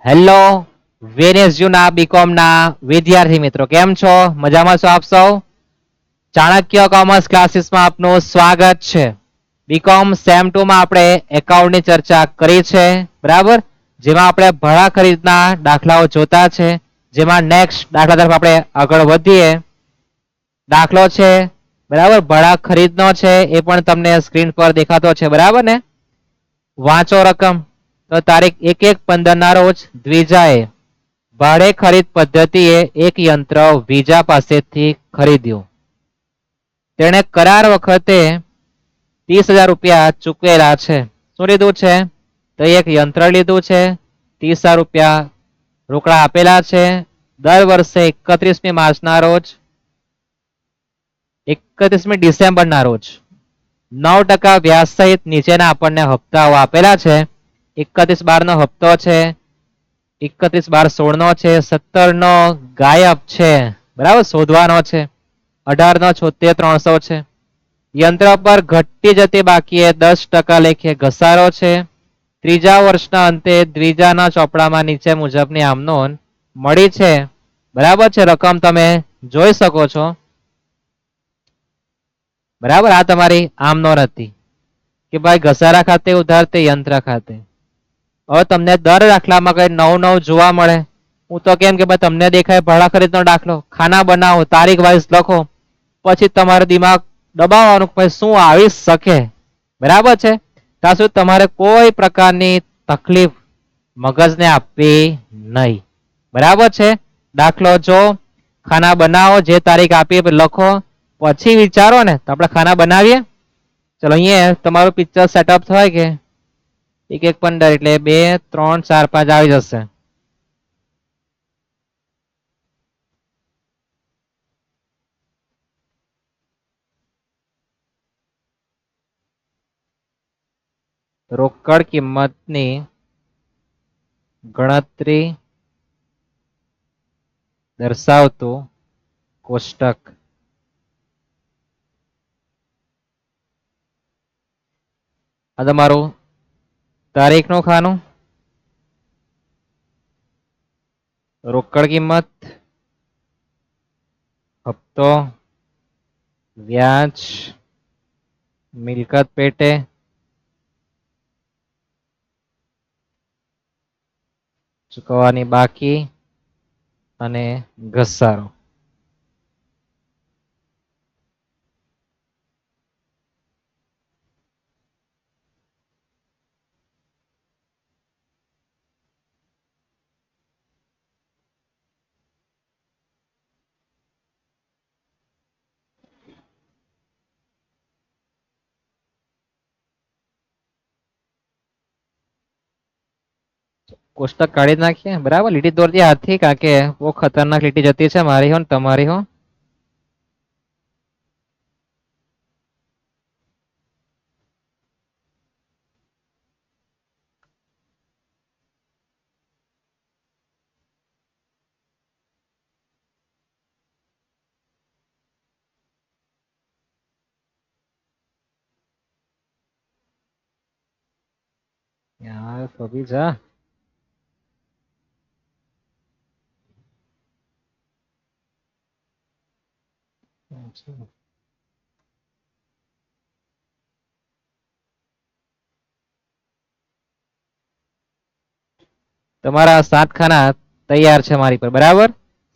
Hello વેનેઝયુના BCom ના વિદ્યાર્થી મિત્રો કેમ છો? મજામાં છો આપ સૌ? ચાણક્ય કોમર્સ ક્લાસીસમાં આપનું સ્વાગત છે. બીકોમ સેમ 2 માં આપણે એકાઉન્ટની ચર્ચા કરી છે, બરાબર? જેમાં આપણે ભાડા ખરીદના દાખલાઓ જોતા છે, જેમાં નેક્સ્ટ દાખલા તરફ આપણે આગળ વધીએ. દાખલો છે, બરાબર, ભાડા ખરીદનો છે, એ પણ તમને સ્ક્રીન પર દેખાતો છે, બરાબર ને? વાંચો રકમ. તો તારીખ 1/1/15 ના રોજ દ્વિજાએ ભાડે ખરીદ પદ્ધતિએ એક યંત્ર વિજા પાસેથી ખરીદ્યું. તેણે કરાર વખતે 30,000 રૂપિયા ચૂકવેલા છે. શું લીધું છે? તો એક યંત્ર લીધું છે, 30,000 રૂપિયા રોકડા આપેલા છે. દર વર્ષે 31મી માર્ચના રોજ 31મી ડિસેમ્બરના રોજ 9% વ્યાજ સહિત નીચેના આપણને હપ્તાઓ આપેલા છે. 31/12 નો હપ્તો છે, 31/12/16 નો છે, 17 નો ગાયબ છે, બરાબર, શોધવાનો છે, 18 નો 76,300 છે. યંત્ર પર ઘટતી જતી બાકીએ 10% લેખે ઘસારો છે. ત્રીજા વર્ષના અંતે દ્વિજાના ચોપડામાં નીચે મુજબની આમ નોંધ મળી છે, બરાબર છે. રકમ તમે જોઈ શકો છો, બરાબર. આ તમારી આમ નોંધ હતી કે ભાઈ ઘસારા ખાતે ઉધાર તે યંત્ર ખાતે. હવે તમને દર દાખલામાં કઈ નવું જોવા મળે. હું તો કેમ કે ભાઈ તમને દેખાય ભાડા ખરીદનો દાખલો, ખાના બનાવો, તારીખ વાઇઝ લખો, પછી તમારો દિમાગ દબાવવાનું પછી શું આવી શકે, બરાબર છે. ત્યાં સુધી તમારે કોઈ પ્રકારની તકલીફ મગજને આપવી નહીં, બરાબર છે. દાખલો જો ખાના બનાવો, જે તારીખ આપી લખો, પછી વિચારો ને તો આપણે ખાના બનાવીએ. ચલો અહીંયા તમારું પિક્ચર સેટઅપ થાય કે 1/1/15 એટલે 2 3 4 5 આવી જશે. રોકડ કિંમતની ગણતરી દર્શાવતું કોષ્ટક. આ તમારું તારીખનું ખાનું, રોકડ કિંમત, હપ્તો, વ્યાજ, મિલકત પેટે, ચૂકવવાની બાકી અને ઘસારો. કોષ્ટક કાઢી નાખીએ, બરાબર. લીટી દોરતી હાથથી, કારણ કે બહુ ખતરનાક લીટી જતી છે મારી હો ને તમારી હો. યાર ફબી જા. તમારા 7 ખાના તૈયાર છે મારી પર, બરાબર.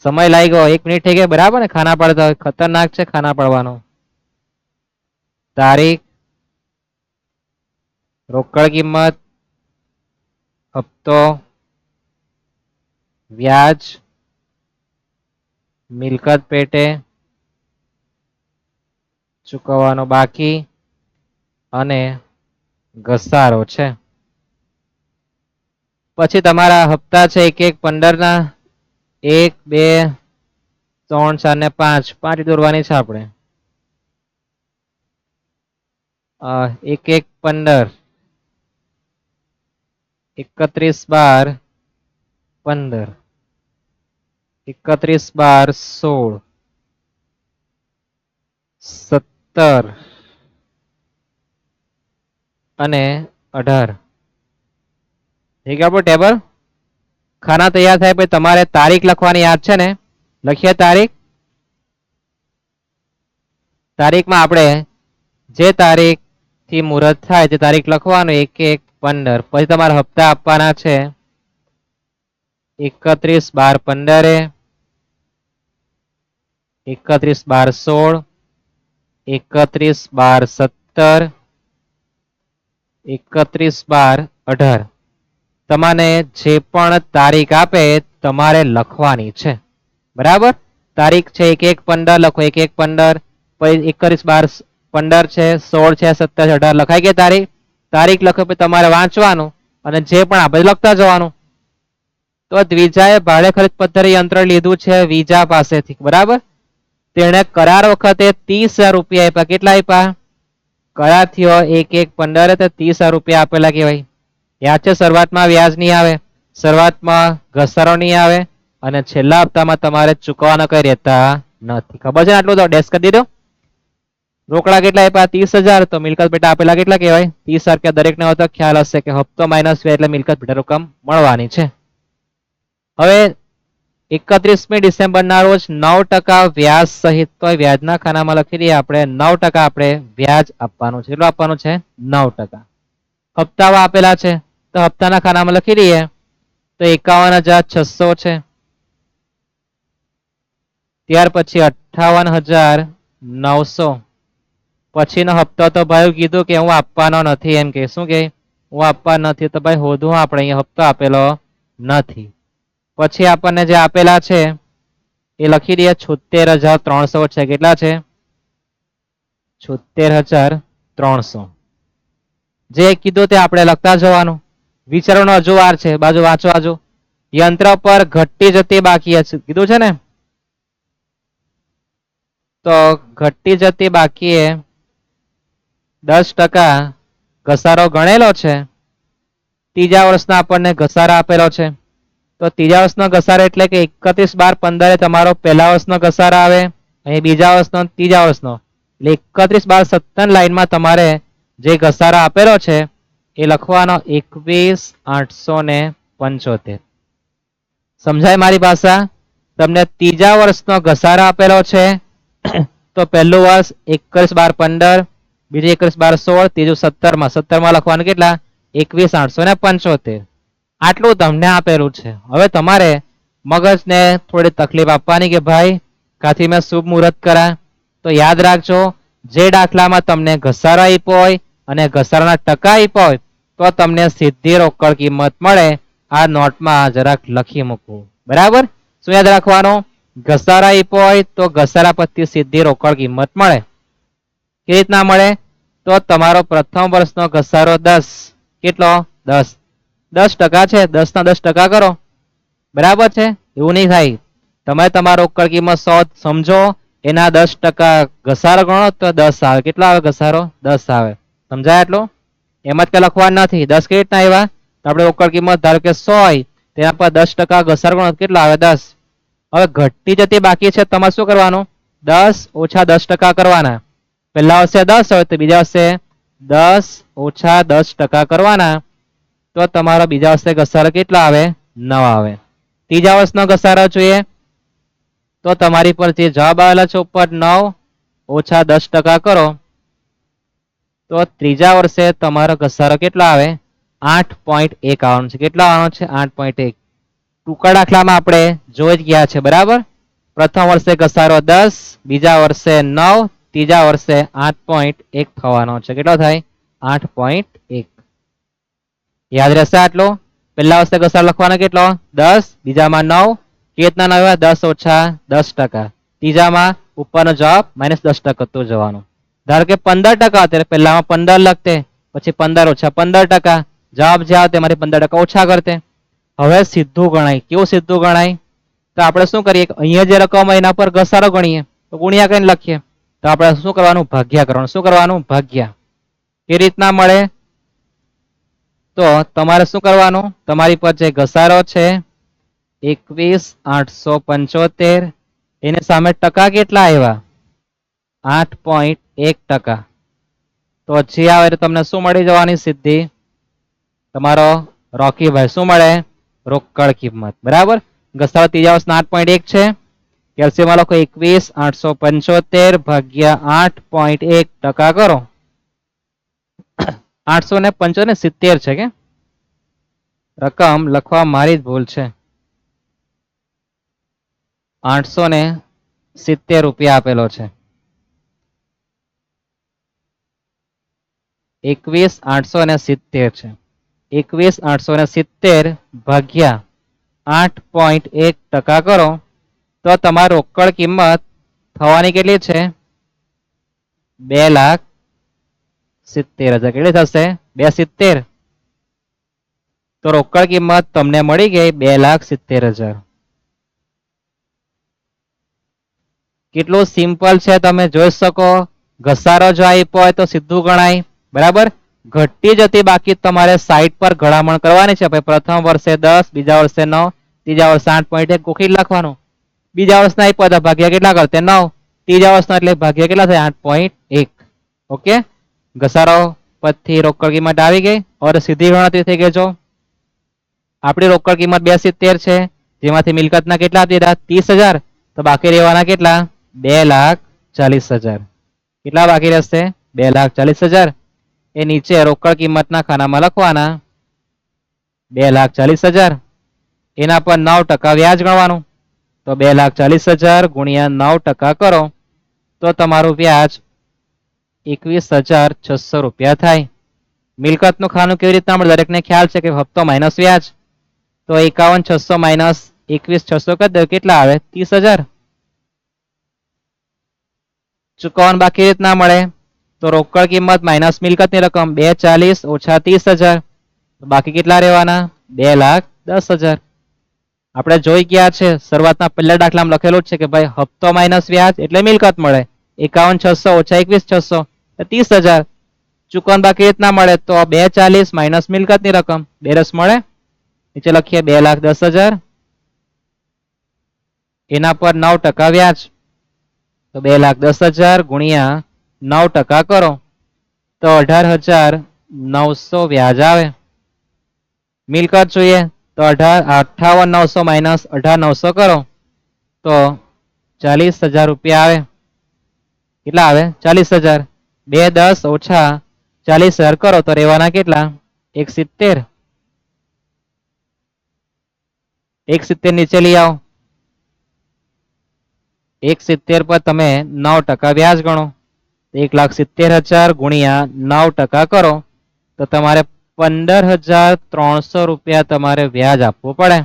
સમય લાગ્યો 1 મિનિટ થઈ ગઈ, બરાબર ને? ખાના પડતા હોય ખતરનાક છે ખાના પડવાનો. તારીખ, રોકડ કિંમત, હપ્તો, વ્યાજ, મિલકત પેટે, ચૂકવવાનો બાકી અને ઘસારો છે. પછી તમારા હપ્તા છે 1/1/15 ના, 1 2 3 4 ને 5 5 દોરવાની છે આપણે. 1/1/15, 31/12/15, 31/12/16, 17 અને 18. ઠીક, આપણું ટેબલ ખાના તૈયાર થાય પછી તમારે તારીખ લખવાની યાદ છે ને? લખીએ તારીખ. તારીખમાં આપણે જે તારીખ થી મુહૂર્ત થાય તે તારીખ લખવાનું 1/1/15. પછી તમારે હપ્તા આપવાના છે 31/12/15, 31/12/16, 31/12/17, 31/12/18. તમને જે પણ તારીખ આપે તમારે લખવાની છે. બરાબર? તારીખ છે 1/1/15 લખો 1/1/15, પછી 31/12/15 છે, 16 છે, 17 છે, 18 લખાઈ ગઈ તારીખ. તારીખ લખો પછી તમારે વાંચવાનું અને જે પણ આપણે લખતા જવાનું. તો દ્વિજાએ ભાડે ખરીદ પત્તરી યંત્ર લીધું છે વિજા પાસેથી. બરાબર? તેણે કરાર વખતે 30,000 રૂપિયા આપ્યા. કેટલા આપ્યા? કરાર થયો 1/1/15 તો 30,000 રૂપિયા આપેલા કહેવાય. યાદ છે? શરૂઆતમાં વ્યાજ નહીં આવે, શરૂઆતમાં ઘસારો નહીં આવે અને છેલ્લા હપ્તામાં તમારે ચૂકવવાના કઈ રહેતા નથી. ખબર છે? આટલું તો ડેસ્ક કરી દીધો. રોકડા કેટલા આપ્યા? 30,000. તો મિલકત પેટા આપેલા કેટલા કહેવાય? 30,000. કે દરેકને હોય તો ખ્યાલ હશે કે હપ્તો માઇનસ વ્યાજ એટલે મિલકત પેટા રકમ મળવાની છે. હવે 31મી ડિસેમ્બરના રોજ 9% વ્યાજ સહિત, તો વ્યાજના ખાનામાં લખી દઈએ આપણે 9% આપણે વ્યાજ આપવાનું છે. કેટલું આપવાનું છે? 9%. હપ્તાઓ આપેલા છે તો હપ્તાના ખાનામાં લખી દઈએ તો 51,600 છે. ત્યાર પછી 58,900. પછીનો હપ્તો તો ભાઈ કીધું કે હું આપવાનો નથી, એમ કે શું કે હું આપવાનો નથી, તો ભાઈ હોધું આપણે અહીંયા હપ્તો આપેલો નથી. પછી આપણને જે આપેલા છે એ લખી દઈએ 76,300 છે. કેટલા છે? 76,300. જે કીધું તે આપણે લખતા જવાનું. વિચારવાનો હજુ વાર છે. બાજુ વાંચો. બાજુ યંત્ર પર ઘટતી જતી બાકી કીધું છે ને, તો ઘટતી જતી બાકી 10% ઘસારો ગણેલો છે. ત્રીજા વર્ષના આપણને ઘસારા આપેલો છે. તો ત્રીજા વર્ષનો ઘસારો એટલે કે 31/12/15 તમારો પહેલા વર્ષનો ઘસારો આવે, અહીં બીજા વર્ષનો, ત્રીજા વર્ષનો એટલે 31/12/17 લાઈનમાં તમારે જે ઘસારો આપેલો છે એ લખવાનો 21,875. સમજાય મારી ભાષા? તમને ત્રીજા વર્ષનો ઘસારો આપેલો છે તો પહેલું વર્ષ 21/12/15, બીજું 21/12/16, ત્રીજું 17માં લખવાનું કેટલા? 21,875. આટલું તમને આપેલું છે. હવે તમારે મગજને થોડી તકલીફ આપવાની કે ભાઈ કાથી મેં શુભ મુહૂર્ત કરા. તો યાદ રાખજો, જે દાખલામાં તમને ઘસારો આપ્યો હોય અને ઘસારાના ટકા આપ્યા હોય તો તમને સીધી રોકડ કિંમત મળે. આ નોટમાં જરાક લખી મૂકવું. બરાબર? શું યાદ રાખવાનું? ઘસારા આપ્યો હોય તો ઘસારા પછી સીધી રોકડ કિંમત મળે. કેવી રીતના મળે? તો તમારો પ્રથમ વર્ષનો ઘસારો 10. કેટલો? 10. 10% છે, 10 ના 10% કરો. બરાબર છે? એવું નહીં થાય. તમે તમારો રોકડ કિંમત 100 સમજો, એના 10% ઘસારો ગણો તો 10 આવે. કેટલો આવે ઘસારો? 10 આવે. સમજાય આટલું? એમ જ કે લખવાનું નથી. 10 કેવી રીતના આવ્યા? તો આપણે રોકડ કિંમત ધારો કે 100 હોય, તેના પર 10% ઘસારો ગણો કેટલો આવે? 10. હવે ઘટતી જતી બાકી છે, તમારે શું કરવાનું? 10 ઓછા 10% કરવાના. પહેલા વર્ષે 10 હોય તો બીજા વર્ષે 10 ઓછા 10% કરવાના. તો તમારો બીજા વર્ષે ઘસારો કેટલો આવે? 9 આવે. ત્રીજા વર્ષનો ઘસારો જોઈએ તો તમારી પર જે જવાબ આવેલા છે ઉપર 9 ઓછા 10% કરો તો ત્રીજા વર્ષે તમારો ઘસારો કેટલો આવે? 8.1 આવવાનો છે. કેટલો આવવાનો છે? 8.1. ટૂંકા દાખલામાં આપણે જોઈ જ ગયા છે. બરાબર? પ્રથમ વર્ષે ઘસારો 10, બીજા વર્ષે 9, ત્રીજા વર્ષે 8.1 થવાનો છે. કેટલો થાય? 8.1. યાદ રહેશે આટલું? પહેલા વર્ષે ઘસારો લખવાનો કેટલો? 10, બીજામાં 9. કેવી રીતના 9? 10 ઓછા 10%. ત્રીજામાં ઉપરનો જવાબ -10% તો જવાનું. ધારો કે 15% ત્યારે પહેલામાં 15 લખતે, પછી 15 ઓછા 15%. જવાબ જે આવે તેમાંથી 15% ઓછા કરતે. હવે સીધું ગણાય. કેવું સીધું ગણાય? તો આપણે શું કરીએ? અહીંયા જે રકમ હોય એના પર ઘસારો ગણીએ તો ગુણ્યા કરીને લખીએ. તો આપણે શું કરવાનું? ભાગ્યા કરવાનું. શું કરવાનું? ભાગ્યા. કેવી રીતના મળે? તો તમારે શું કરવાનું? તમારી પર જે ઘસારો છે 21,875, એને સામે ટકા કેટલા આવ્યા? 8.1%. તો જે આવે તમને શું મળી જવાની સીધી? તમારો રોકીભાઈ શું મળે? રોકડ કિંમત બરાબર. ઘસારો ત્રીજા વર્ષના 8.1 છે. કેલ્સિયમ લખો 21,875 ભાગ્યા 8.1% કરો. 875 છે કે રકમ લખવા મારી જ ભૂલ છે. 870 રૂપિયા આપેલો છે. 21,870 છે. 21,870 ભાગ્યા 8.1% કરો તો તમારી રોકડ કિંમત થવાની કેટલી છે? 2,70,000. કેટલી થશે? 270. તો રોકડ કિંમત તમને મળી ગઈ 2,70,000. કેટલું સિમ્પલ છે તમે જોઈ શકો. ઘસારો જો આપ્યો હોય તો સીધું ગણાય બરાબર. ઘટતી જતી બાકી તમારે સાઈડ પર ગણામણ કરવાની છે. પ્રથમ વર્ષે 10, બીજા વર્ષે 9, ત્રીજા વર્ષે 8.1 ગોખી લખવાનું. બીજા વર્ષના આપ્યા હતા ભાગ્યા કેટલા કરતે 9, ત્રીજા વર્ષના એટલે ભાગ્યા કેટલા થાય 8.1. ઓકે, ઘસારો પછી રોકડ કિંમત આવી ગઈ. और સીધી ગણતરી થઈ ગઈ. જો આપણી રોકડ કિંમત 270 છે, જેમાંથી મિલકતના કેટલા આપી દીધા 30,000, તો બાકી રહેવાના કેટલા 2,40,000. કેટલા બાકી રહેશે 2,40,000. એ નીચે રોકડ કિંમતના ખાનામાં લખવાના 2,40,000. એના પર 9% વ્યાજ ગણવાનું. તો 2,40,000 ગુણ્યા 9% કરો તો તમારું વ્યાજ 21,600 રૂપિયા થાય. મિલકતનું ખાનું કેવી રીતના મળે દરેકને ખ્યાલ છે કે હપ્તો માઇનસ વ્યાજ. તો 51,600 માઇનસ 21,600 કરી દો કેટલા આવે 30,000. ચૂકવવાનું બાકી રીતના મળે તો રોકડ કિંમત માઇનસ મિલકતની રકમ 240 ઓછા 30,000. બાકી કેટલા રહેવાના 2,10,000. આપણે જોઈ ગયા છે શરૂઆતના પહેલા દાખલામાં લખેલું છે કે ભાઈ હપ્તો માઇનસ વ્યાજ એટલે મિલકત મળે. 51,600 ઓછા 21,600 30,000. ચૂકવવાનું બાકી રીતના મળે તો 240 માઇનસ મિલકતની રકમ 2 મળે. નીચે લખીએ 2,10,000. એના પર 9% વ્યાજ. તો 2,10,000 ગુણ્યા 9% કરો તો 18,900 વ્યાજ આવે. મિલકત જોઈએ તો 58,900 માઇનસ 18,900 કરો તો 40,000 રૂપિયા આવે. કેટલા આવે 40,000. 210 ઓછા 40,000 કરો તો રહેવાના કેટલા 170. 170 નીચે લઈ આવો. 170 પર તમે 9% વ્યાજ ગણો. 1,70,000 ગુણ્યા 9% કરો તો તમારે 15,300 રૂપિયા તમારે વ્યાજ આપવું પડે.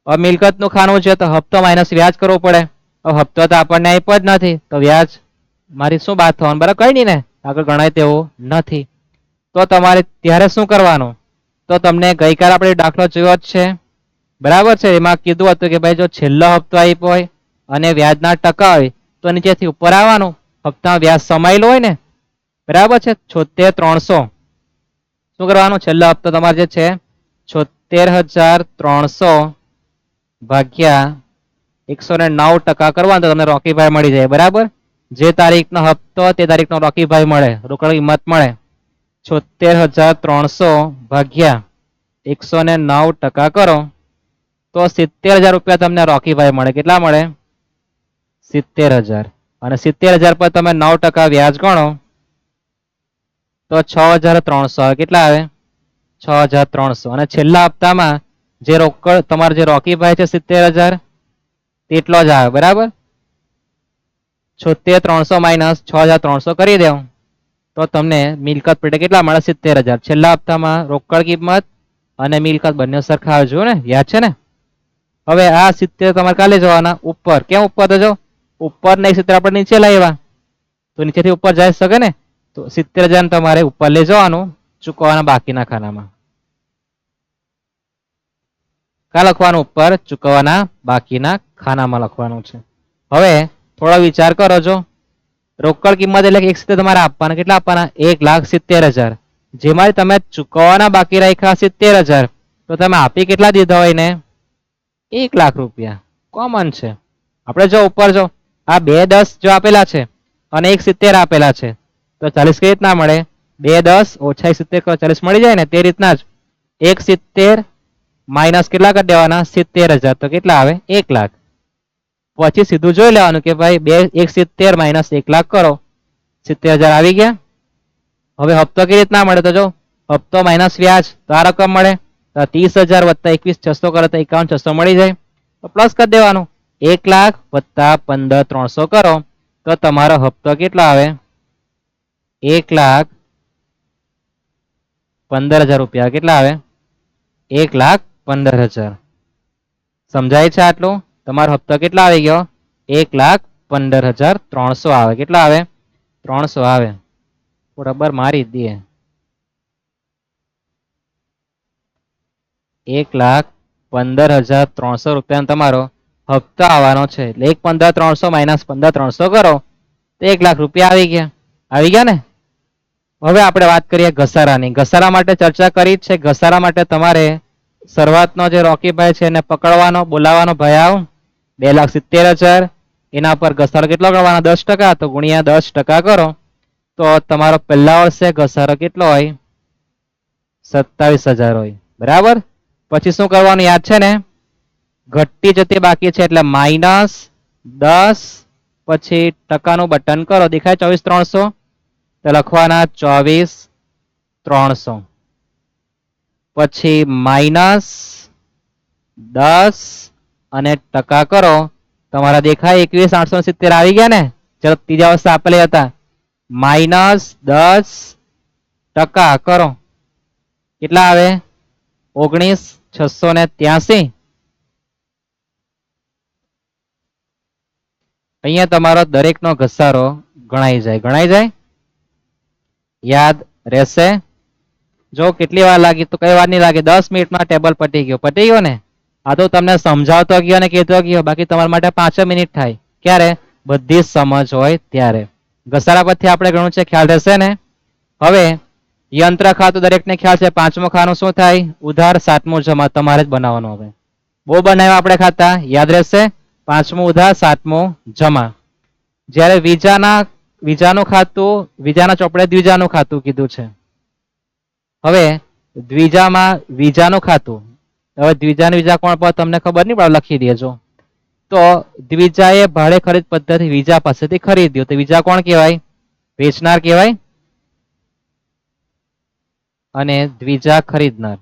હવે મિલકતનું ખાનું છે તો હપ્તો માઇનસ વ્યાજ કરવું પડે. હવે હપ્તો તો આપણને આપ્યો જ નથી તો વ્યાજ મારી શું વાત થવાનું બરાબર કઈ નહીં ને આગળ ગણાય તેવું નથી. તો તમારે ત્યારે શું કરવાનું તો તમને ગઈકાલે આપણે દાખલો જોયો જ છે બરાબર છે. એમાં કીધું હતું કે ભાઈ જો છેલ્લો હપ્તો આપ્યો હોય અને વ્યાજના ટકા હોય તો નીચેથી ઉપર આવવાનું. હપ્તા વ્યાજ સમાયેલો હોય ને બરાબર છે 76,300. શું કરવાનું છેલ્લો હપ્તો તમારે જે છે 76,300 ભાગ્યા 109% કરવાનું તો તમને રોકીભાઈ મળી જાય બરાબર. જે તારીખનો હપ્તો તે તારીખનો રોકીભાઈ મળે રોકડ કિંમત મળે. 76,300 ભાગ્યા 109% કરો તો 70,000 રૂપિયા તમને રોકીભાઈ મળે. કેટલા મળે 70,000. અને 70,000 પર તમે 9% વ્યાજ ગણો તો 6,300 કેટલા આવે 6,300. અને છેલ્લા હપ્તામાં જે રોકડ તમારે જે રોકીભાઈ છે 70,000 તેટલો જ આવે બરાબર. 76,300 માઇનસ 6,300 કરી દો તો તમને મિલકત પેટે કેટલા મળે 70,000. છેલ્લા હપ્તામાં રોકડ કિંમત અને મિલકત બંને સરખા આવજો ને યાદ છે ને. હવે આ 70 તમારે કાલે જવાના ઉપર. કેમ ઉપર તો જો ઉપર નહીં 70 આપણે નીચે લાવ્યા તો નીચેથી ઉપર જઈ શકે ને. તો 70,000 તમારે ઉપર લઈ જવાનું ચૂકવવાના બાકીના ખાનામાં. કા લખવાનું ઉપર ચૂકવવાના બાકીના ખાનામાં લખવાનું છે. હવે થોડો વિચાર કરો. જો રોકડ કિંમત એટલે 170 તમારે આપવાના કેટલા આપવાના 1,70,000. જેમાં તમે ચૂકવવાના બાકી રાખ્યા 70,000 તો તમે આપી કેટલા દીધા હોય ને 1,00,000 રૂપિયા. કોમન છે. આપણે જો ઉપર જો આ 210 જો આપેલા છે અને 170 આપેલા છે તો 40 કઈ રીતના મળે 210 ઓછા 170 કરો 40 મળી જાય ને તે રીતના જ 170 માઇનસ કેટલા કરી દેવાના 70,000 તો કેટલા આવે 1 લાખ. પછી સીધું જોઈ લેવાનું કે ભાઈ 170 માઇનસ 1 લાખ કરો 70,000 આવી ગયા. હવે હપ્તો કેવી રીતના મળે તો જો હપ્તો માઇનસ વ્યાજ તો આ રકમ મળે. તો 30,000 વત્તા 21,600 કરો તો 51,600 મળી જાય. તો પ્લસ કરી દેવાનું 1 લાખ વત્તા 15,300 કરો તો તમારો હપ્તો કેટલો આવે 1,15,000 રૂપિયા. કેટલા આવે 1,15,000. સમજાય છે આટલું? તમારો હપ્તો કેટલા આવી ગયો 1,15,300 આવે. કેટલા આવે 300 આવે. બરાબર મારી દઈએ 1,15,300 રૂપિયા તમારો હપ્તો આવવાનો છે. એટલે 1,15,300 માઇનસ 15,300 કરો તો 1 લાખ રૂપિયા આવી ગયા. આવી ગયા ને? હવે આપણે વાત કરીએ ઘસારાની. ઘસારા માટે ચર્ચા કરી છે. ઘસારા માટે તમારે શરૂઆતનો જે રોકીભાઈ છે એને પકડવાનો, બોલાવાનો, ભાઈ આવ 2,70,000. એના પર ઘસારો કેટલો કરવાનો 10%. તો ગુણ્યા 10% કરો તો તમારો પહેલા વર્ષે ઘસારો કેટલો હોય 27,000 હોય. બરાબર. પછી શું કરવાનું યાદ છે ને? ઘટતી જતી બાકી છે એટલે -10 પછી ટકાનું બટન કરો. દેખાય 24,300 તો લખવાના 24,300 પછી -10 અને ટકા કરો. તમારા દેખાય 21,870 આવી ગયા ને? ચલો ત્રીજા વર્ષે આપેલા હતા. -10% કરો કેટલા આવે 19,683. અહીંયા તમારો દરેકનો ઘસારો ગણાઈ જાય. ગણાઈ જાય? યાદ રહેશે? જો કેટલી વાર લાગી તો કઈ વાર નહીં લાગે. 10 મિનિટમાં ટેબલ પટી ગયો. પટી ગયો ને? આ તો તમને સમજાવતો ગયો ને કહેતો ગયો. બાકી તમારા માટે 5 મિનિટ થાય. ક્યારે? બધી સમજ હોય ત્યારે. ઘસારા પરથી આપણે ગણું છે ખ્યાલ રહેશે ને? હવે યંત્ર ખાતું દરેકને ખ્યાલ છે. 5મું ખાનું શું થાય? ઉધાર. 7મું જમા. તમારે જ બનાવવાનું. હવે બહુ બનાવ્યા આપણે ખાતા. યાદ રહેશે? 5મું ઉધાર, 7મું જમા. જ્યારે બીજાનું ખાતું, બીજાના ચોપડે દ્વિજાનું ખાતું કીધું છે. હવે દ્વિજામાં બીજાનું ખાતું. હવે દ્વિજા કોણ પર તમને ખબર નહીં પડે લખી દેજો. તો દ્વિજાએ ભાડે ખરીદ પદ્ધતિ બીજા પાસેથી ખરીદ્યું. તો બીજા કોણ કહેવાય? વેચનાર કહેવાય. અને દ્વિજા ખરીદનાર.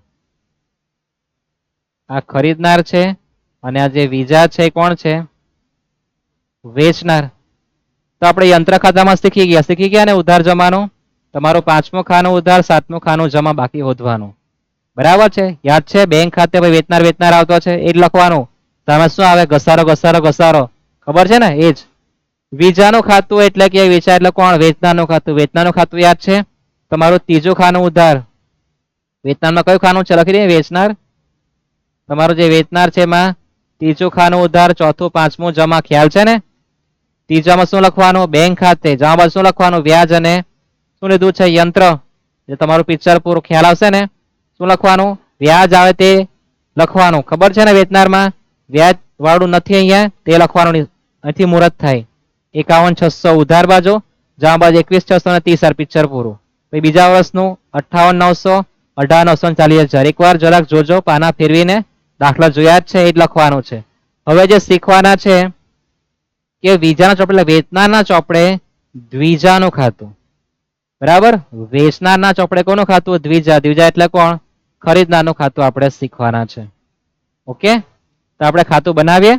આ ખરીદનાર છે અને આ જે બીજા છે કોણ છે? વેચનાર. તો આપણે યંત્ર ખાતામાં શીખી ગયા ને ઉધાર જમાનું. તમારું 5મું ખાનું ઉધાર, 7મું ખાનું જમા બાકી હોદવાનું. બરાબર છે? યાદ છે? બેંક ખાતે વેચનાર આવતો છે એ જ લખવાનું. તમે શું આવે? ઘસારો. ખબર છે ને? એ જ બીજાનું ખાતું એટલે કે વેચા એટલે કોણ? વેચનારનું ખાતું. વેચનારનું ખાતું યાદ છે? તમારું ત્રીજું ખાનું ઉધાર. વેચનારમાં કયું ખાનું છે? લખી દઈએ વેચનાર. તમારું જે વેચનાર છે એમાં ત્રીજું ખાનું ઉધાર, ચોથું, 5મું જમા. ખ્યાલ છે ને? ત્રીજામાં શું લખવાનું? બેંક ખાતે. જમા બાજુ શું લખવાનું? વ્યાજ. અને શું લીધું છે? યંત્ર. જે તમારું પિક્ચર પૂરું ખ્યાલ આવશે ને? શું લખવાનું? વ્યાજ આવે તે લખવાનું. ખબર છે ને? વેચનારમાં વ્યાજ વાળું નથી અહીંયા તે લખવાનું. અહીંથી મુહૂર્ત થાય. 51,600 ઉધાર બાજુ, જમા બાજુ 21,630 પિક્ચર પૂરું. પછી બીજા વર્ષનું 58,900, 18,940,000. એકવાર જરાક જોજો પાના ફેરવીને. દાખલા જોયા જ છે એ જ લખવાનું છે. હવે જે શીખવાના છે કે બીજાના ચોપડે એટલે વેચનારના ચોપડે દ્વિજાનું ખાતું. બરાબર? વેચનારના ચોપડે કોનું ખાતું? દ્વિજા. દ્વિજા એટલે કોણ? ખરીદનારનું ખાતું આપણે શીખવાના છે. ઓકે? તો આપણે ખાતું બનાવીએ.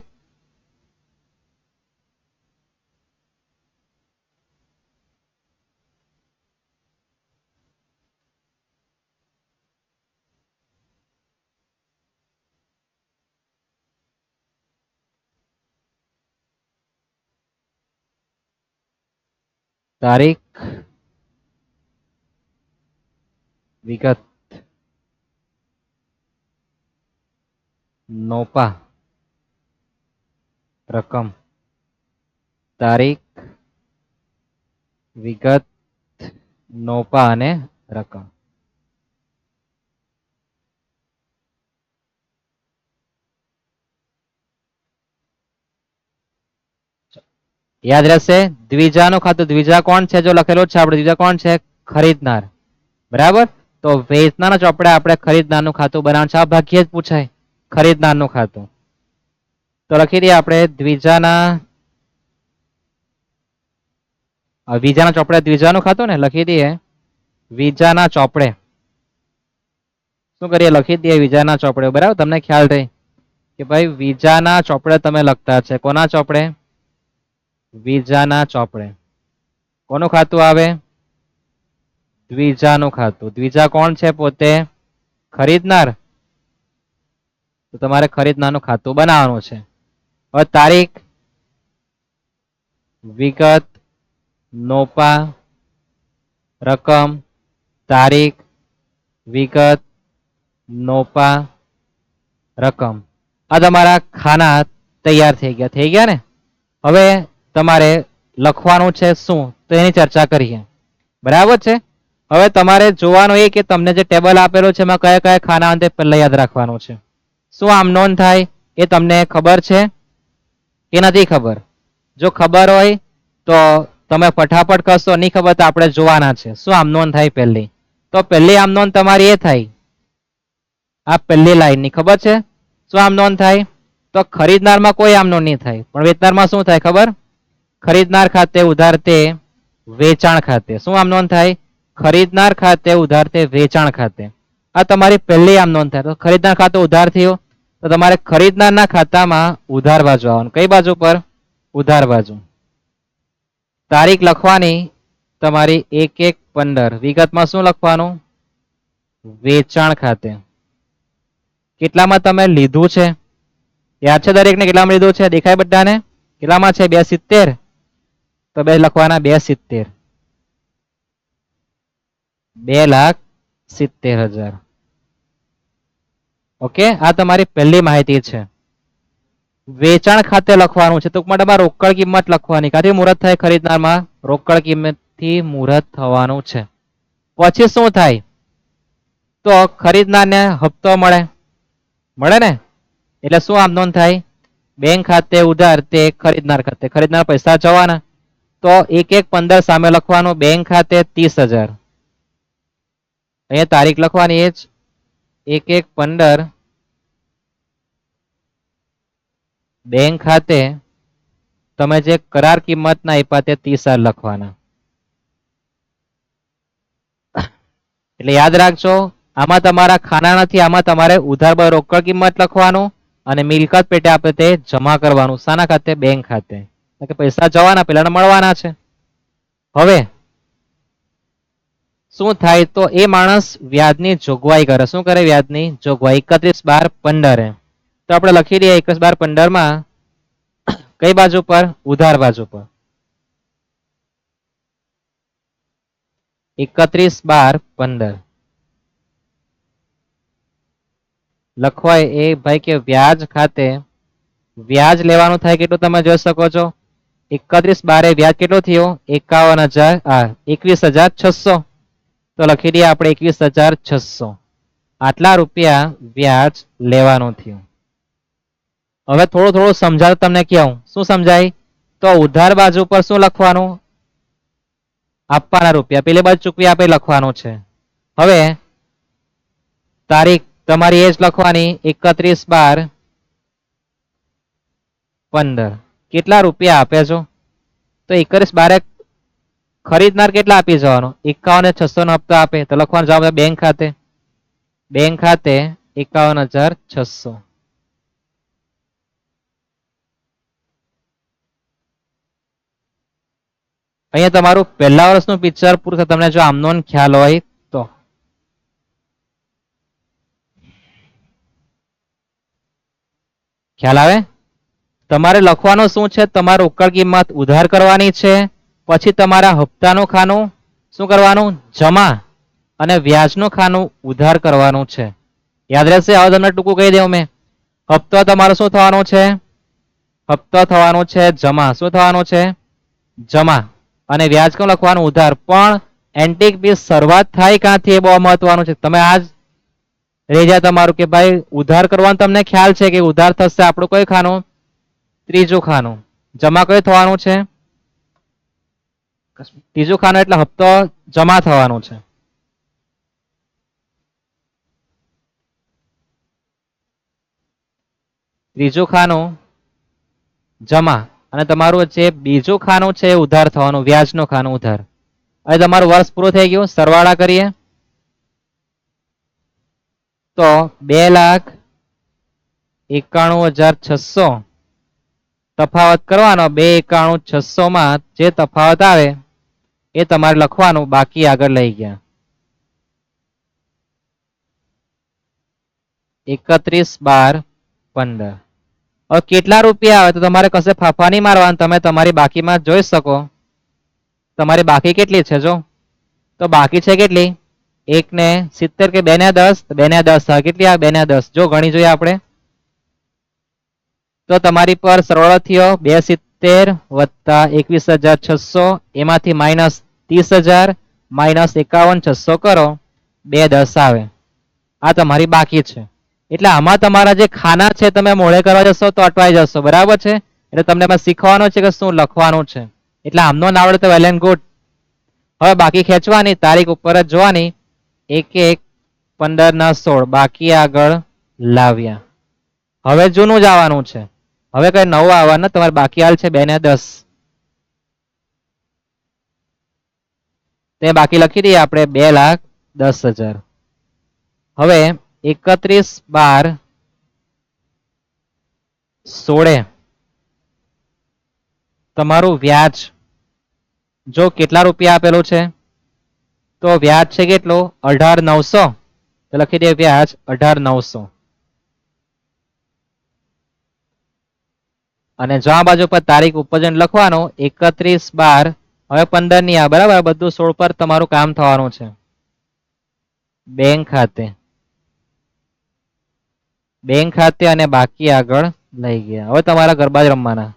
તારીખ, વિગત, નોપા, રકમ. તારીખ, વિગત, નોપા અને રકમ. યાદ રહેશે? દ્વિજાનું ખાતું. દ્વિજા કોણ છે? જો લખેલું છે આપણે દ્વિજા કોણ છે? ખરીદનાર. બરાબર? તો વેચનારના ચોપડે આપણે ખરીદનારનું ખાતું બનાવવાનું છે. આ ભાગ્યે જ પૂછાય. ખરીદનારનું ખાતું. તો લખી દઈએ આપણે વિજાના ચોપડે દ્વિજાનું ખાતું ને, લખી દઈએ વિજાના ચોપડે. શું કરીએ? લખી દઈએ વિજાના ચોપડે. બરાબર, તમને ખ્યાલ થઈ કે ભાઈ વિજાના ચોપડે તમે લખતા છે. કોના ચોપડે? વિજાના ચોપડે. કોનું ખાતું આવે? દ્વિજાનું ખાતું. દ્વિજા કોણ છે? પોતે ખરીદનાર. તો તમારે ખરીદનારનું ખાતું બનાવવાનું છે. હવે તારીખ, વિગત, નોપા, રકમ, તારીખ, વિગત, નોપા, રકમ. આ તમારા ખાના તૈયાર થઈ ગયા. થઈ ગયા ને? હવે તમારે લખવાનું છે શું, તો એની ચર્ચા કરીએ. બરાબર છે. હવે તમારે જોવાનું એ કે તમને જે ટેબલ આપેલું છે એમાં કયા કયા ખાના અંતે પહેલા યાદ રાખવાનું છે. શું આમ નોંધ થાય એ તમને ખબર છે કે નથી ખબર? જો ખબર હોય તો તમે ફટાફટ કરશો, નહીં ખબર તો આપણે જોવાના છે. શું આમ નોંધ થાય પહેલી? તો પહેલી આમ નોંધ તમારી એ થાય, આ પહેલી લાઈનની ખબર છે શું આમ નોંધ થાય? તો ખરીદનારમાં કોઈ આમ નોંધ નહીં થાય, પણ વેચનારમાં શું થાય ખબર? ખરીદનાર ખાતે ઉધાર તે વેચાણ ખાતે. શું આમ નોંધ થાય? ખરીદનાર ખાતે ઉધાર તે વેચાણ ખાતે. આ તમારી પહેલી આમ નોંધ થાય. તો ખરીદનાર ખાતું ઉધાર થયું, તો તમારે ખરીદનારના ખાતામાં ઉધાર બાજુ આવવાનું. કઈ બાજુ પર? ઉધાર બાજુ. તારીખ લખવાની તમારી 1/1/15. વિગતમાં શું લખવાનું? વેચાણ ખાતે. કેટલામાં તમે લીધું છે? યાદ છે દરેકને કેટલામાં લીધું છે? દેખાય બધાને? કેટલામાં છે? 270. તો બે લખવાના 270. 2,70,000. ઓકે, આ તમારી પહેલી માહિતી છે. વેચાણ ખાતે લખવાનું છે. ટૂંકમાં તમારે રોકડ કિંમત લખવાની. ક્યાંથી મુહૂર્ત થાય ખરીદનારમાં? રોકડ કિંમતથી મુહૂર્ત થવાનું છે. પછી શું થાય? તો ખરીદનારને હપ્તો મળે. મળે ને? એટલે શું આમ નોંધ થાય? બેંક ખાતે ઉધાર તે ખરીદનાર ખાતે. ખરીદનાર પૈસા જવાના. તો 1/1/15 સામે લખવાનું. બેંક ખાતે 30,000. અહીંયા તારીખ લખવાની એ જ 1/1/15. બેંક ખાતે તમે જે કરાર કિંમતના આપ્યા તે 30,000 લખવાના. એટલે યાદ રાખજો, આમાં તમારા ખાના નથી, આમાં તમારે ઉધાર બાદ રોકડ કિંમત લખવાનું અને મિલકત પેટે આપે તે જમા કરવાનું. શાના ખાતે? બેંક ખાતે. કે પૈસા જવાના, પેલા મળવાના છે. હવે શું થાય? તો એ માણસ વ્યાજની જોગવાઈ કરે. શું કરે? વ્યાજની જોગવાઈ. 31/12/15. તો આપણે લખી દઈએ 31/12/15 કઈ બાજુ પર? ઉધાર બાજુ પર. 31/12/15 લખવાય એ ભાઈ કે વ્યાજ ખાતે વ્યાજ લેવાનું થાય. કેટલું તમે જોઈ શકો છો? 31/12 વ્યાજ કેટલો થયો? 21,600. તો લખી દઈએ આપણે 21,600. આટલા રૂપિયા વ્યાજ લેવાનું થયું. હવે થોડું થોડું સમજાવ તમને કહું. શું સમજાય? તો ઉધાર બાજુ પર શું લખવાનું? આપવાના રૂપિયા. પેલી બાજુ ચૂકવી આપે લખવાનું છે. હવે તારીખ તમારી એ જ લખવાની 31/12/15. કેટલા રૂપિયા આપે છો? તો 31/12 ખરીદનાર કેટલા આપી જવાનો? 51,600 નો હપ્તો આપે. તો લખવાનું જવાબ બેંક ખાતે. બેંક ખાતે 51,600. અહીંયા તમારું પહેલા વર્ષનું પિક્ચર પૂરું થાય. તમને જો આમનો ખ્યાલ હોય તો ખ્યાલ આવે? તમારે લખવાનું શું છે? તમારે રોકડ કિંમત ઉધાર કરવાની છે. પછી તમારા હપ્તાનું ખાનું શું કરવાનું? જમા. અને વ્યાજનું ખાનું ઉધાર કરવાનું છે. યાદ રહેશે? હવે તમને ટૂંકું કહી દઉં મેં. હપ્તો તમારો શું થવાનો છે? હપ્તો થવાનો છે જમા. શું થવાનું છે? જમા. અને વ્યાજ કેમ લખવાનું? ઉધાર. પણ એન્ટિક પીસ શરૂઆત થાય ક્યાંથી? એ બહુ મહત્વનું છે. તમે આજ રહી જાય તમારું કે ભાઈ ઉધાર કરવાનું તમને ખ્યાલ છે કે ઉધાર થશે આપણું કઈ ખાનું? ત્રીજું ખાનું. જમા કયું થવાનું છે? ત્રીજું ખાનું. એટલે હપ્તો જમા થવાનું છે. ત્રીજું ખાનું જમા અને તમારું જે બીજું ખાનું છે એ ઉધાર થવાનું, વ્યાજનું ખાનું ઉધાર. હવે તમારું વર્ષ પૂરું થઈ ગયું. સરવાળા કરીએ તો 2,91,600 તફાવત કરવાનો. 2,91,600 માં જે તફાવત આવે એ તમારે લખવાનું. બાકી આગળ લઈ ગયા 31,12,15. હવે કેટલા રૂપિયા આવે તો તમારે કશે ફાફા નહીં મારવાનું. તમે તમારી બાકીમાં જોઈ શકો તમારી બાકી કેટલી છે. જો તો બાકી છે કેટલી 1,70 કે 2,10. 2,10 કેટલી આવે 2,10. જો ગણી જોઈએ આપણે તો તમારી પર સરવાળો થયો 270 વત્તા 21,600 એમાંથી માઇનસ 30,000 માઇનસ 51,600 કરો 2,10 આવે. આ તમારી બાકી છે. એટલે આમાં તમારા જે ખાના છે તમે મોડે કરવા જશો તો અટવાઈ જશો. બરાબર છે. એટલે તમને શીખવાનું છે કે શું લખવાનું છે. એટલે આમનો ના આવડે તો વેલ એન્ડ ગુડ. હવે બાકી ખેંચવાની, તારીખ ઉપર જ જોવાની. 1/1/15 બાકી આગળ લાવ્યા. હવે જૂનું જ આવવાનું છે. હવે કઈ નવું આવવાનું. તમારે બાકી હાલ છે 2,10. તે બાકી લખી દઈએ આપણે 2,10,000. હવે 31/12/16 તમારું વ્યાજ જો કેટલા રૂપિયા આપેલું છે તો વ્યાજ છે કેટલું 18,900. તો લખી દઈએ વ્યાજ 18,900. અને જો આ બાજુ પર તારીખ ઉપર જઈને લખવાનું 31/12. હવે 15 ની આ બરાબર. બધું 16 પર તમારું કામ થવાનું છે. બેંક ખાતે અને બાકી આગળ લઈ ગયા. હવે તમારા ગરબા જ રમવાના.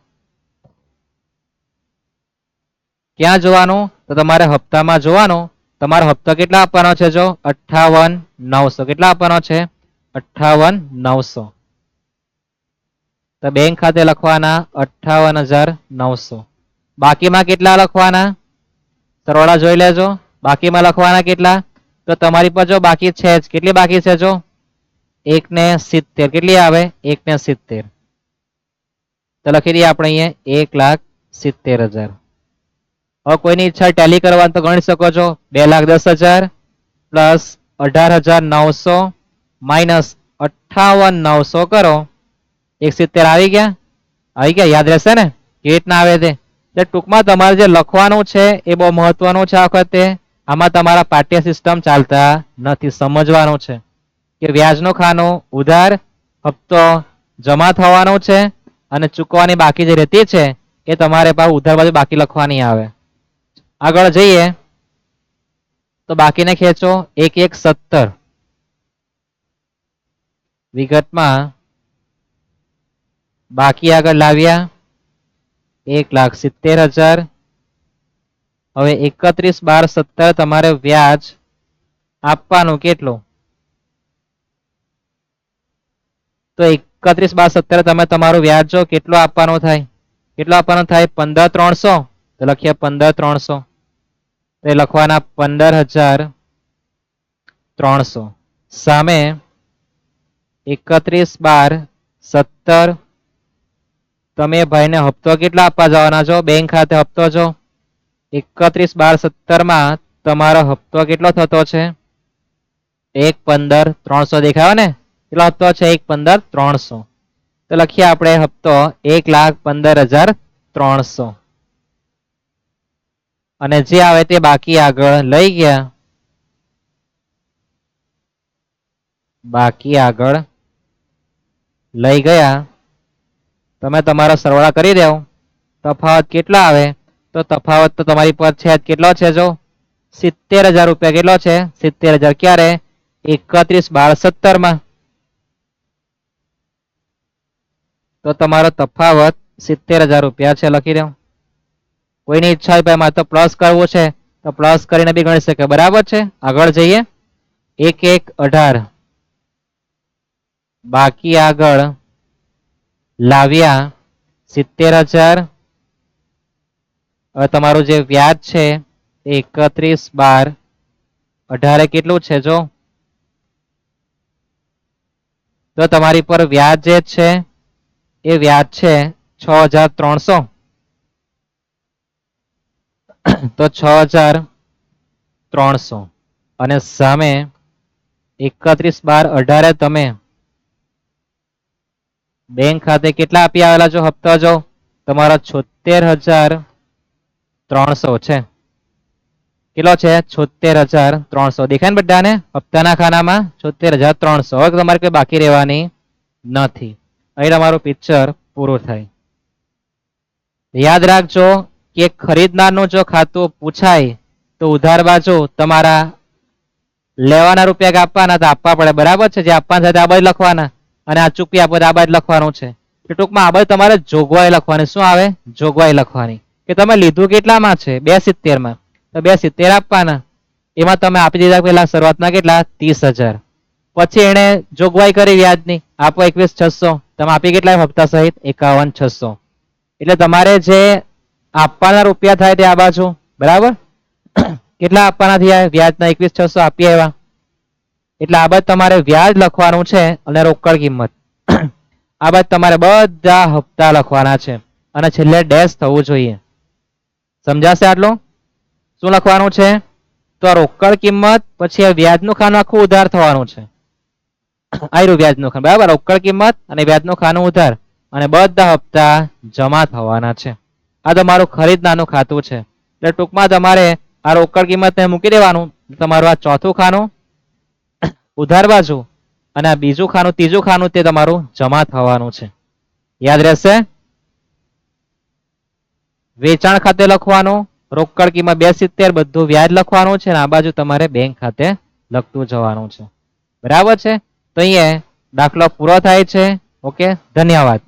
ક્યાં જોવાનું તો તમારે હપ્તામાં જોવાનું. તમારો હપ્તો કેટલા આપવાનો છે. જો 58,900. કેટલા આપવાનો છે 58,900. તો બેંક ખાતે લખવાના 58,900. બાકીમાં કેટલા લખવાના સરવાળા જોઈ લેજો. બાકીમાં લખવાના કેટલા તો તમારી પર જો બાકી છે જ. કેટલી બાકી છે જો 1,70. કેટલી આવે 1,70. તો લખી દઈએ આપણે અહીંયા 1,70,000. હવે કોઈની ઈચ્છા ટેલી કરવાની તો ગણી શકો છો. 2,10,000 પ્લસ 18,900 માઇનસ 58,900 કરો 170 આવી ગયા. યાદ રહેશે ને કેવી રીતના આવે તે. ટૂંકમાં તમારે જે લખવાનું છે એ બહુ મહત્વનું છે. આ વખતે આમાં તમારા પાઠ્ય સિસ્ટમ ચાલતા નથી. સમજવાનું છે કે વ્યાજનું ખાનું ઉધાર, હપ્તો જમા થવાનું છે અને ચૂકવાની બાકી જે રહેતી છે એ તમારે પાછું ઉધાર બાજુ બાકી લખવાની આવે. આગળ જઈએ તો બાકીને ખેંચો 1,1,17. વિગતમાં બાકી આગળ લાવ્યા 1,70,000. હવે 31/12/17 તમારે વ્યાજ આપવાનું કેટલું તો 31/12/17 તમે તમારું વ્યાજ જો કેટલું આપવાનું થાય. કેટલું આપવાનું થાય 15,300. તો લખીએ 15,300. તો લખવાના 15,300 સામે 31/12/17 તમે ભાઈને હપ્તો કેટલા આપવા જવાના છો બેંક ખાતે. હપ્તો જો 31/12/17 માં તમારો હપ્તો કેટલો થતો છે 1,15,300. દેખાયો ને કેટલો હપ્તો છે 1,15,300. તો લખીએ આપણે હપ્તો 1,15,300 અને જે આવે તે બાકી આગળ લઈ ગયા. બાકી આગળ લઈ ગયા. તમે તમારો સરવાળા કરી દો. તફાવત કેટલા આવે તો તફાવત તો તમારી પર છે કેટલો છે જો 70,000 રૂપિયા. કેટલો છે 70,000. ક્યારે 31/12/17 માં. તો તમારો તફાવત 70,000 રૂપિયા છે. લખી દો. કોઈની ઈચ્છા હોય ભાઈ મારે તો પ્લસ કરવું છે તો પ્લસ કરીને બી ગણી શકે. બરાબર છે. આગળ જઈએ 1,1,18 બાકી આગળ લાવ્યા 70,000. હવે તમારું જે વ્યાજ છે 31/12/18 કેટલું છે જો તો તમારી પર વ્યાજ જે છે એ વ્યાજ છે 6,300. તો 6,300 અને સામે 31/12/18 તમે બેંક ખાતે કેટલા આપી આવેલા છો હપ્તા જો તમારા 76,300 છે. કેટલો છે 76,300 દેખાય ને બધાને હપ્તાના ખાનામાં 76,300. હવે તમારે કોઈ બાકી રહેવાની નથી. અહીં તમારું પિક્ચર પૂરું થાય. યાદ રાખજો કે ખરીદનારનું જો ખાતું પૂછાય તો ઉધાર બાજુ તમારા લેવાના રૂપિયા આપવાના તો આપવા પડે, બરાબર છે. જે આપવાના સાથે આ બાજુ લખવાના અને આ ચૂકવી આપો આ બાજુ લખવાનું છે. ટૂંકમાં આ બાજુ તમારે જોગવાઈ લખવાની. શું આવે? જોગવાઈ લખવાની કે તમે લીધું કેટલામાં છે 270 માં, તો 270 આપવાના. એમાં તમે આપી દીધા પેલા શરૂઆતના કેટલા 30,000. પછી એને જોગવાઈ કરી વ્યાજની, આપો 21,600. તમે આપી કેટલા હપ્તા સહિત 51,600. એટલે તમારે જે આપવાના રૂપિયા થાય તે આ બાજુ, બરાબર. કેટલા આપવાના થયા વ્યાજના 21,600 આપી આવ્યા. એટલે આ બાજુ તમારે વ્યાજ લખવાનું છે અને રોકડ કિંમત. આ બાજુ તમારે બધા હપ્તા લખવાના છે અને છેલ્લે ડેશ થવું જોઈએ. સમજાશે આટલું? શું લખવાનું છે? તો આ રોકડ કિંમત પછી આ વ્યાજનું ખાનું આખું ઉધાર થવાનું છે. આયરું વ્યાજનું ખાનું, બરાબર. રોકડ કિંમત અને વ્યાજનું ખાનું ઉધાર અને બધા હપ્તા જમા થવાના છે. આ તમારું ખરીદનારનું ખાતું છે. એટલે ટૂંકમાં તમારે આ રોકડ કિંમતને મૂકી દેવાનું. તમારું આ ચોથું ખાનું ઉધાર બાજુ અને આ બીજું ખાનું ત્રીજું ખાનું તે તમારું જમા થવાનું છે. યાદ રહેશે? વેચાણ ખાતે લખવાનું, રોકડ કિંમત 270, બધું વ્યાજ લખવાનું છે અને આ બાજુ તમારે બેંક ખાતે લખતું જવાનું છે. બરાબર છે. તો અહીંયા દાખલો પૂરો થાય છે. ઓકે, ધન્યવાદ.